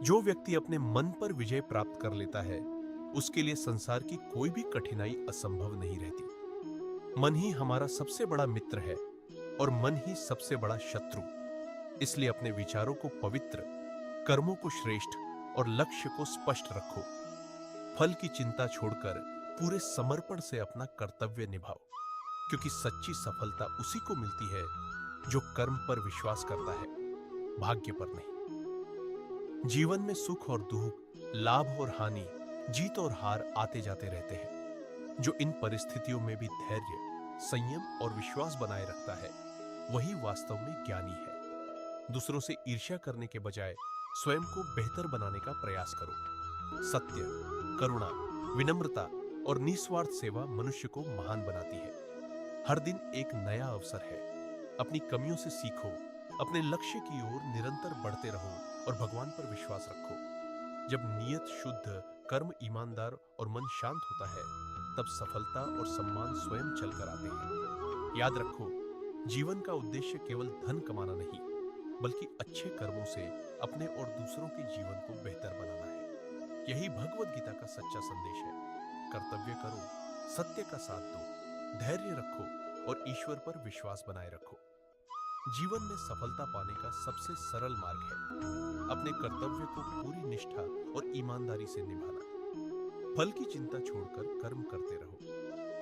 जो व्यक्ति अपने मन पर विजय प्राप्त कर लेता है, उसके लिए संसार की कोई भी कठिनाई असंभव नहीं रहती। मन ही हमारा सबसे बड़ा मित्र है और मन ही सबसे बड़ा शत्रु। इसलिए अपने विचारों को पवित्र, कर्मों को श्रेष्ठ और लक्ष्य को स्पष्ट रखो। फल की चिंता छोड़कर पूरे समर्पण से अपना कर्तव्य निभाओ, क्योंकि सच्ची सफलता उसी को मिलती है जो कर्म पर विश्वास करता है, भाग्य पर नहीं। जीवन में सुख और दुख, लाभ और हानि, जीत और हार आते जाते रहते हैं। जो इन परिस्थितियों में भी धैर्य, संयम और विश्वास बनाए रखता है, वही वास्तव में ज्ञानी है। दूसरों से ईर्ष्या करने के बजाय स्वयं को बेहतर बनाने का प्रयास करो। सत्य, करुणा, विनम्रता और निस्वार्थ सेवा मनुष्य को महान बनाती है। हर दिन एक नया अवसर है। अपनी कमियों से सीखो, अपने लक्ष्य की ओर निरंतर बढ़ते रहो और भगवान पर विश्वास रखो। जब नीयत शुद्ध, कर्म ईमानदार और मन शांत होता है, तब सफलता और सम्मान स्वयं चलकर आते हैं। याद रखो, जीवन का उद्देश्य केवल धन कमाना नहीं, बल्कि अच्छे कर्मों से अपने और दूसरों के जीवन को बेहतर बनाना है। यही भगवद गीता का सच्चा संदेश है। कर्तव्य करो, सत्य का साथ दो, धैर्य रखो और ईश्वर पर विश्वास बनाए रखो। जीवन में सफलता पाने का सबसे सरल मार्ग है अपने कर्तव्य को पूरी निष्ठा और ईमानदारी से निभाना। फल की चिंता छोड़कर कर्म करते रहो,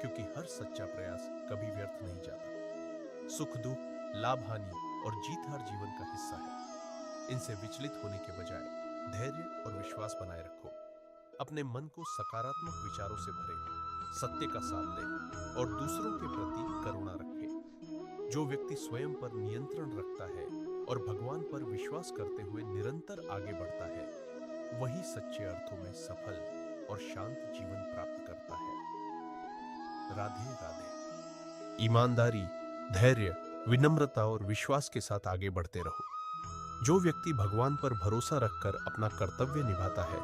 क्योंकि हर सच्चा प्रयास कभी व्यर्थ नहीं जाता। सुख दुख, लाभ हानि और जीत हार जीवन का हिस्सा है। इनसे विचलित होने के बजाय धैर्य और विश्वास बनाए रखो। अपने मन को सकारात्मक विचारों से भरे, सत्य का साथ दें और दूसरों के प्रति करुणा रखें। जो व्यक्ति स्वयं पर नियंत्रण रखता है और भगवान पर विश्वास करते हुए निरंतर आगे बढ़ता है, वही सच्चे अर्थों में सफल और शांत जीवन प्राप्त करता है। राधे राधे। ईमानदारी, धैर्य, विनम्रता और विश्वास के साथ आगे बढ़ते रहो। जो व्यक्ति भगवान पर भरोसा रखकर अपना कर्तव्य निभाता है,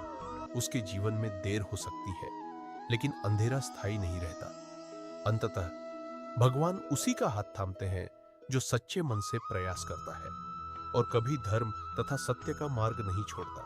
उसके जीवन में देर हो सकती है, लेकिन अंधेरा स्थायी नहीं रहता। अंततः भगवान उसी का हाथ थामते हैं जो सच्चे मन से प्रयास करता है और कभी धर्म तथा सत्य का मार्ग नहीं छोड़ता।